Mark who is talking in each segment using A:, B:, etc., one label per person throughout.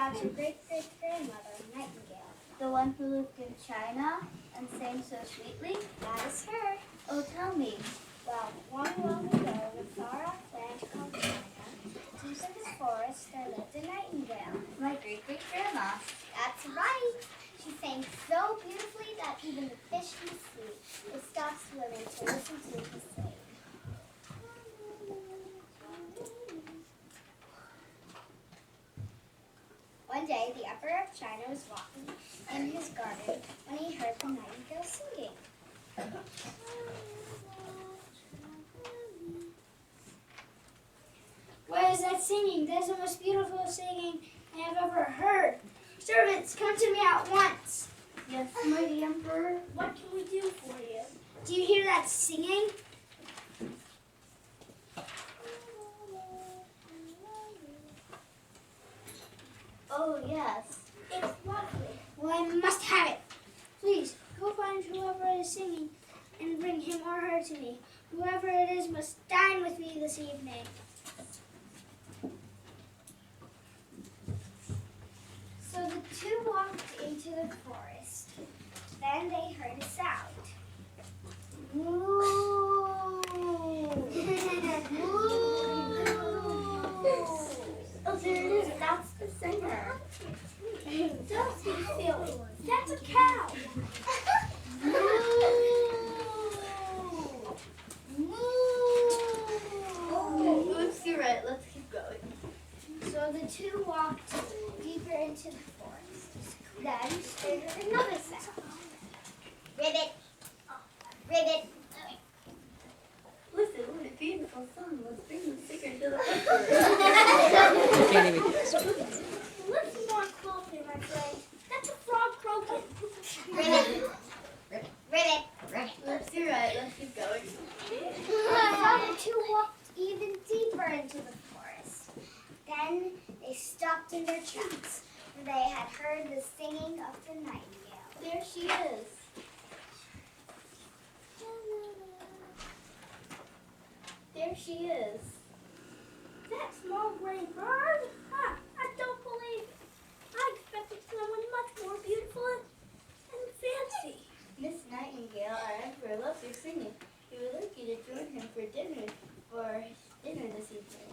A: about your great-great-grandmother, Nightingale?
B: The one who lived in China and sang so sweetly?
A: That is her.
B: Oh, tell me.
A: Well, long, long ago, in a far-off land called China, deep in the forest, there lived a nightingale.
B: My great-great-grandma.
A: That's right. She sang so beautifully that even the fish in the sea would stop swimming to listen to her sing. One day, the Emperor of China was walking in his garden when he heard the nightingale singing.
C: What is that singing? That is the most beautiful singing I have ever heard. Servants, come to me at once.
B: Yes, mighty Emperor.
C: What can we do for you? Do you hear that singing?
B: Oh, yes.
C: It's lovely. Well, I must have it. Please, go find whoever is singing and bring him or her to me. Whoever it is must dine with me this evening.
A: So the two walked into the forest. Then they heard a sound. Moo!
B: Oh, there it is. That's the singer.
C: Don't be silly. That's a cow.
B: Oops, you're right. Let's keep going.
A: So the two walked deeper into the forest. Then they heard another sound. Ribbit! Ribbit!
B: Listen, what a beautiful song. Let's bring the singer to the emperor.
D: Can't even get this.
C: Listen more closely, my friend. That's a frog croaking.
A: Ribbit! Ribbit! Ribbit!
B: Oops, you're right. Let's keep going.
A: So the two walked even deeper into the forest. Then they stopped in their tracks, for they had heard the singing of the nightingale.
B: There she is. There she is.
C: That small gray bird? Huh, I don't believe it. I expected someone much more beautiful and fancy.
B: Miss Nightingale, our emperor loves your singing. He would like you to join him for dinner this evening.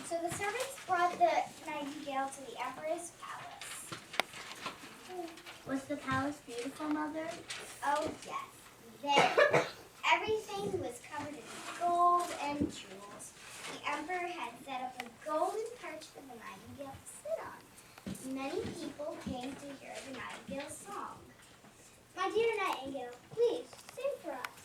A: So the servants brought the nightingale to the emperor's palace.
B: Was the palace beautiful, Mother?
A: Oh yes, there. Everything was covered in gold and jewels. The emperor had set up a golden perch for the nightingale to sit on. Many people came to hear the nightingale's song.
C: My dear Nightingale, please sing for us.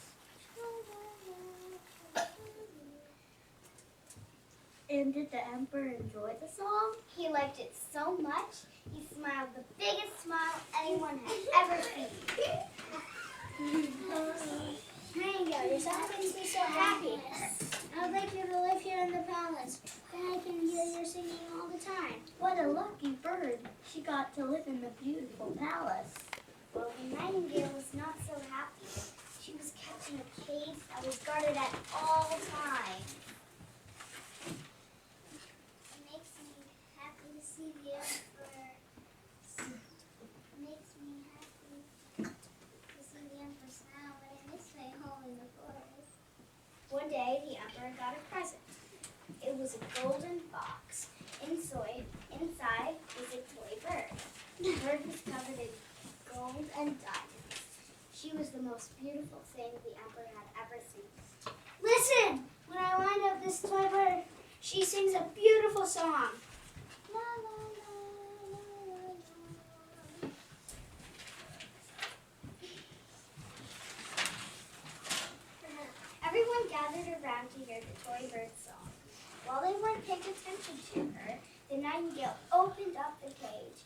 B: And did the emperor enjoy the song?
A: He liked it so much, he smiled the biggest smile anyone had ever seen.
C: Nightingale, your song makes me so happy. I would like you to live here in the palace. Then I can hear your singing all the time.
B: What a lucky bird. She got to live in the beautiful palace.
A: Well, the nightingale was not so happy. She was kept in a cage that was guarded at all times. It makes me happy to see the emperor. It makes me happy to see the emperor smile, but I miss my home in the forest. One day, the emperor got a present. It was a golden box. Inside was a toy bird. The bird was covered in gold and diamonds. She was the most beautiful thing the emperor had ever seen.
C: Listen! When I wind up this toy bird, she sings a beautiful song.
A: La, la, la, la, la, la. Everyone gathered around to hear the toy bird's song. While they weren't paying attention to her, the nightingale opened up the cage,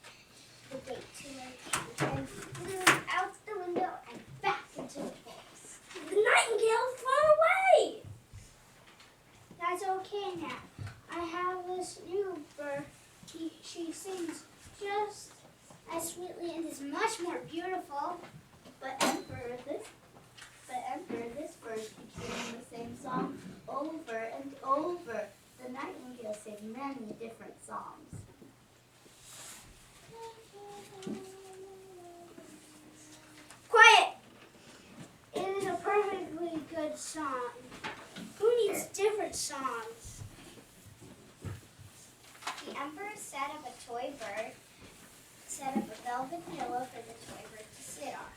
A: the gate to her cage, and flew out the window and back into the forest.
C: The nightingale's flown away! That's okay now. I have this new bird. She sings just as sweetly and is much more beautiful.
B: But Emperor, emperor, this verse became the same song over and over. The nightingale sang many different songs.
C: Quiet! It is a perfectly good song. Who needs different songs?
A: The emperor set up a toy bird, set up a velvet pillow for the toy bird to sit on.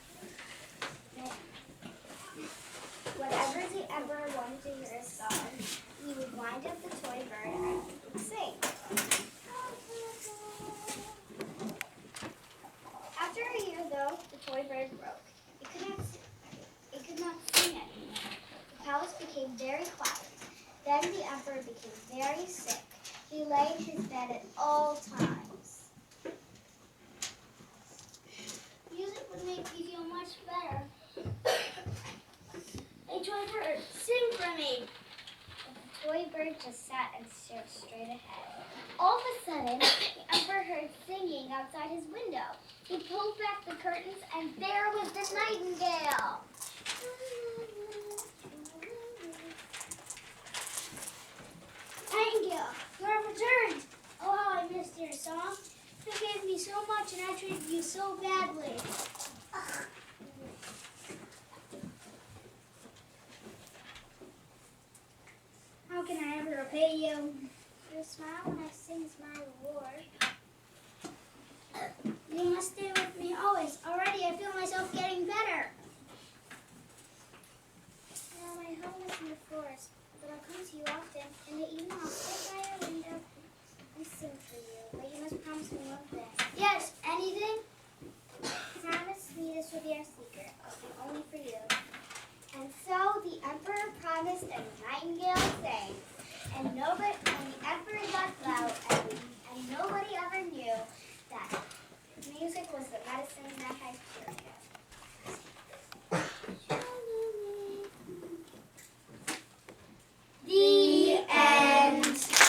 A: Whenever the emperor wanted to hear a song, he would wind up the toy bird and it would sing. After a year, though, the toy bird broke. It could not sing anymore. The palace became very quiet. Then the emperor became very sick. He lay in his bed at all times.
C: Music would make me feel much better. Hey, toy bird, sing for me.
A: The toy bird just sat and stared straight ahead. All of a sudden, the emperor heard singing outside his window. He pulled back the curtains, and there was the nightingale.
C: Nightingale, you have returned. Oh, how I missed your song. You gave me so much and I treated you so badly. How can I ever repay you?
A: Your smile when I sing is my reward.
C: You must stay with me always. Already I feel myself getting better.
A: Now my home is in the forest, but I'll come to you often.